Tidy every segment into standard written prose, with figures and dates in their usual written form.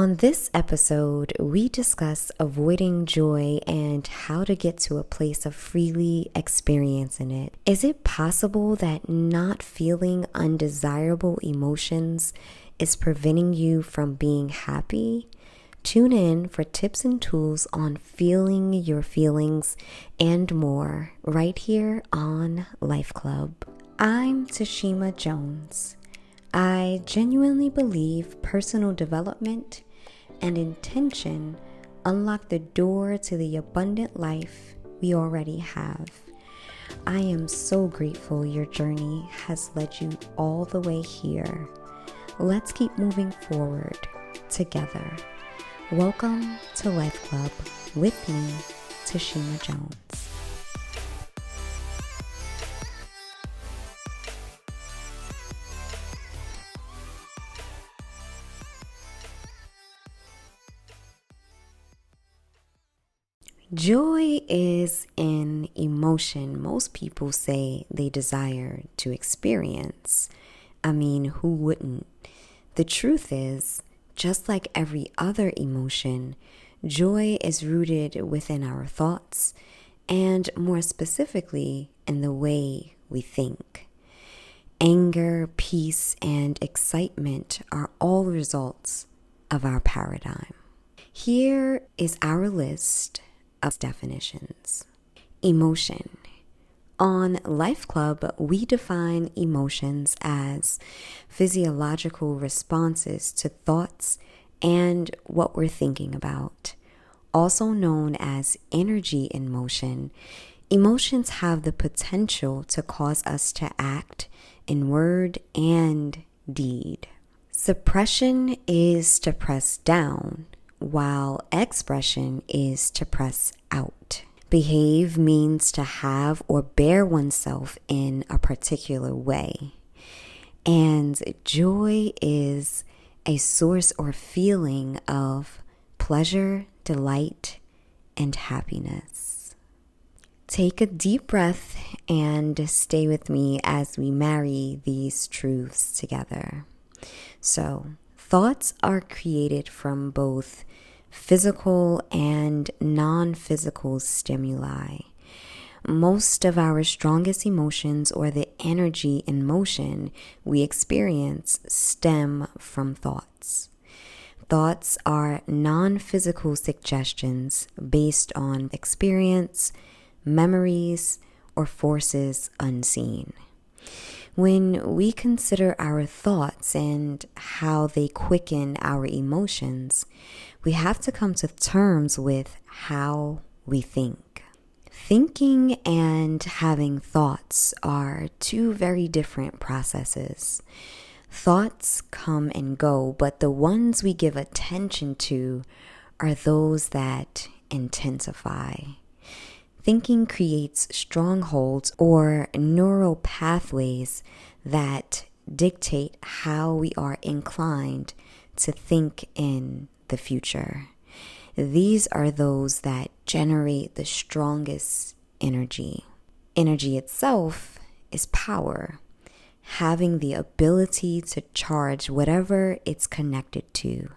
On this episode, we discuss avoiding joy and how to get to a place of freely experiencing it. Is it possible that not feeling undesirable emotions is preventing you from being happy? Tune in for tips and tools on feeling your feelings and more right here on LifeClub. I'm Tashima Jones. I genuinely believe personal development and intention unlock the door to the abundant life we already have. I am so grateful your journey has led you all the way here. Let's keep moving forward together. Welcome to Life Club with me, Tashima Jones. Joy is an emotion most people say they desire to experience. I mean, who wouldn't? The truth is, just like every other emotion, joy is rooted within our thoughts and more specifically in the way we think. Anger, peace, and excitement are all results of our paradigm. Here is our list of definitions. Emotion. On LifeClub, we define emotions as physiological responses to thoughts and what we're thinking about. Also known as energy in motion, emotions have the potential to cause us to act in word and deed. Suppression is to press down, while expression is to press out. Behave means to have or bear oneself in a particular way. And joy is a source or feeling of pleasure, delight, and happiness. Take a deep breath and stay with me as we marry these truths together. So, thoughts are created from both physical and non-physical stimuli. Most of our strongest emotions, or the energy in motion we experience, stem from thoughts. Thoughts are non-physical suggestions based on experience, memories, or forces unseen. When we consider our thoughts and how they quicken our emotions, we have to come to terms with how we think. Thinking and having thoughts are two very different processes. Thoughts come and go, but the ones we give attention to are those that intensify. Thinking creates strongholds or neural pathways that dictate how we are inclined to think in the future. These are those that generate the strongest energy. Energy itself is power, having the ability to charge whatever it's connected to.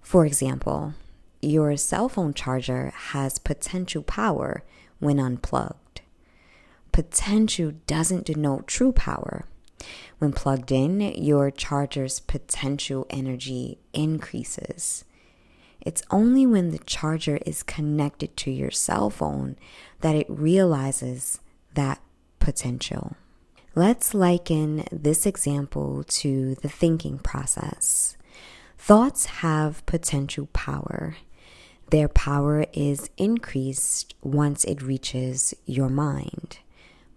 For example, your cell phone charger has potential power when unplugged. Potential doesn't denote true power. When plugged in, your charger's potential energy increases. It's only when the charger is connected to your cell phone that it realizes that potential. Let's liken this example to the thinking process. Thoughts have potential power. Their power is increased once it reaches your mind.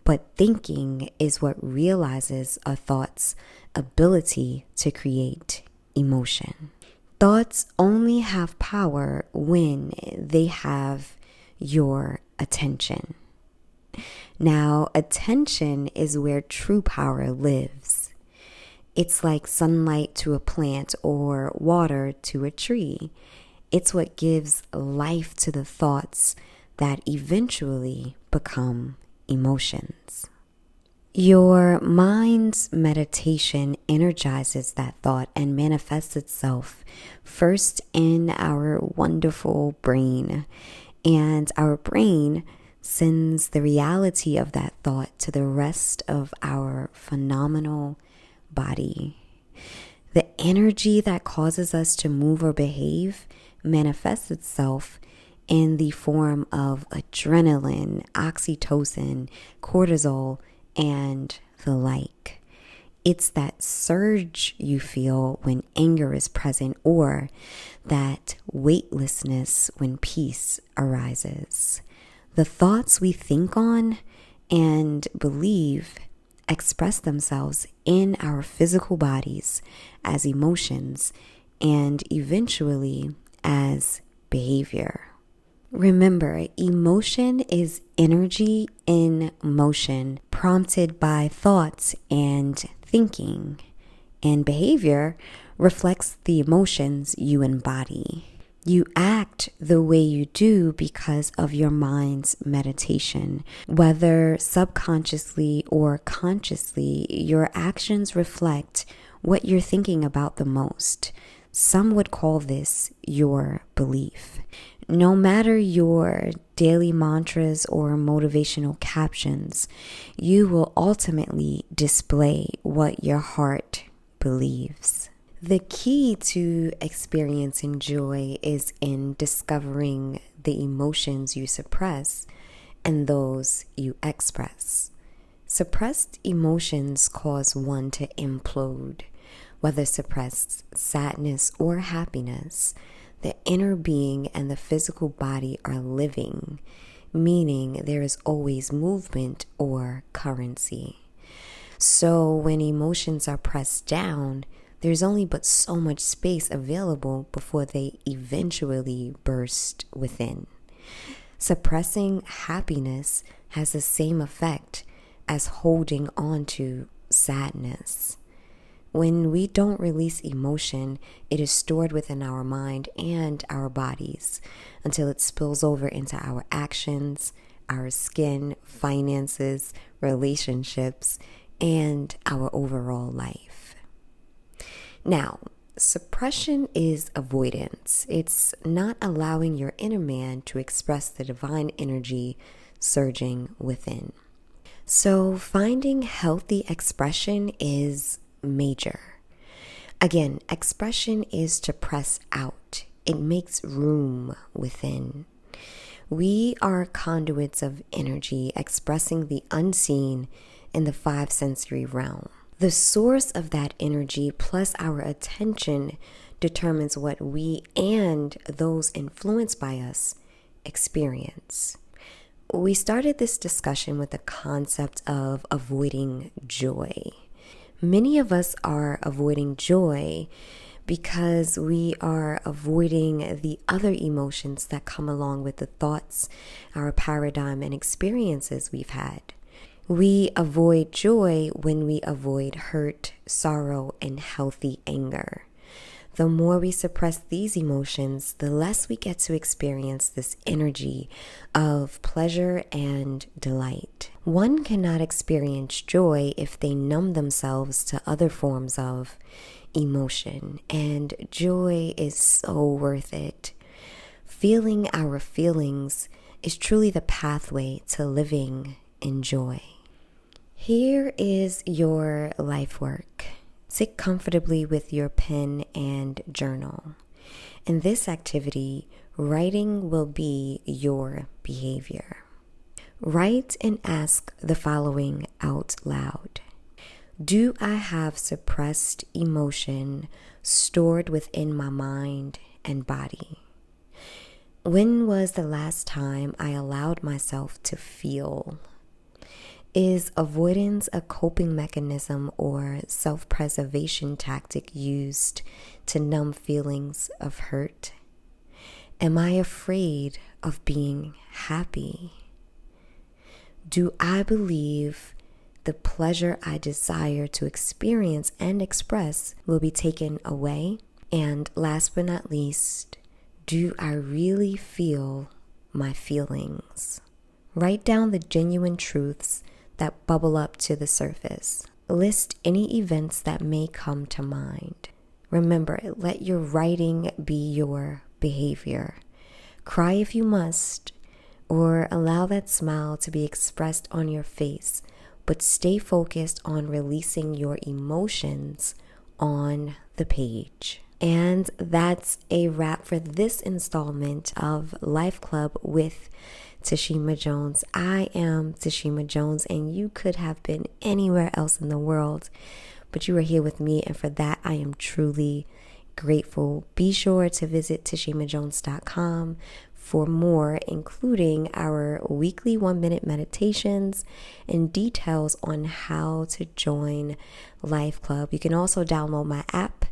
But thinking is what realizes a thought's ability to create emotion. Thoughts only have power when they have your attention. Now, attention is where true power lives. It's like sunlight to a plant or water to a tree. It's what gives life to the thoughts that eventually become emotions. Your mind's meditation energizes that thought and manifests itself first in our wonderful brain. And our brain sends the reality of that thought to the rest of our phenomenal body. The energy that causes us to move or behave manifests itself in the form of adrenaline, oxytocin, cortisol, and the like. It's that surge you feel when anger is present, or that weightlessness when peace arises. The thoughts we think on and believe express themselves in our physical bodies as emotions and eventually as behavior. Remember, emotion is energy in motion, prompted by thoughts and thinking, and behavior reflects the emotions you embody. You act the way you do because of your mind's meditation. Whether subconsciously or consciously, your actions reflect what you're thinking about the most. Some would call this your belief. No matter your daily mantras or motivational captions, you will ultimately display what your heart believes. The key to experiencing joy is in discovering the emotions you suppress and those you express. Suppressed emotions cause one to implode. Whether suppressed sadness or happiness, the inner being and the physical body are living, meaning there is always movement or currency. So when emotions are pressed down, there's only but so much space available before they eventually burst within. Suppressing happiness has the same effect as holding on to sadness. When we don't release emotion, it is stored within our mind and our bodies until it spills over into our actions, our skin, finances, relationships, and our overall life. Now, suppression is avoidance. It's not allowing your inner man to express the divine energy surging within. So finding healthy expression is major. Again, expression is to press out. It makes room within. We are conduits of energy expressing the unseen in the five sensory realm. The source of that energy plus our attention determines what we and those influenced by us experience. We started this discussion with the concept of avoiding joy. Many of us are avoiding joy because we are avoiding the other emotions that come along with the thoughts, our paradigm, and experiences we've had. We avoid joy when we avoid hurt, sorrow, and healthy anger. The more we suppress these emotions, the less we get to experience this energy of pleasure and delight. One cannot experience joy if they numb themselves to other forms of emotion, and joy is so worth it. Feeling our feelings is truly the pathway to living in joy. Here is your life work. Sit comfortably with your pen and journal. In this activity, writing will be your behavior. Write and ask the following out loud. Do I have suppressed emotion stored within my mind and body? When was the last time I allowed myself to feel? Is avoidance a coping mechanism or self-preservation tactic used to numb feelings of hurt? Am I afraid of being happy? Do I believe the pleasure I desire to experience and express will be taken away? And last but not least, do I really feel my feelings? Write down the genuine truths that bubble up to the surface. List any events that may come to mind. Remember, let your writing be your behavior. Cry if you must, or allow that smile to be expressed on your face, but stay focused on releasing your emotions on the page. And that's a wrap for this installment of Life Club with Tashima Jones. I am Tashima Jones, and you could have been anywhere else in the world, but you are here with me, and for that I am truly grateful. Be sure to visit tashimajones.com for more, including our weekly 1-minute meditations and details on how to join Life Club. You can also download my app,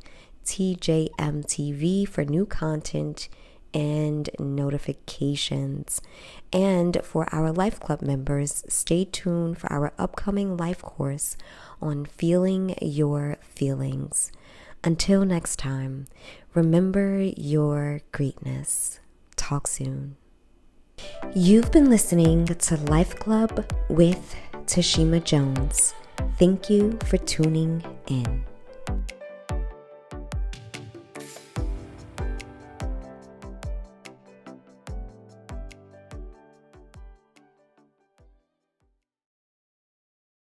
TJMTV, for new content and notifications. And for our Life Club members, stay tuned for our upcoming life course on feeling your feelings. Until next time, remember your greatness. Talk soon. You've been listening to Life Club with Tashima Jones. Thank you for tuning in.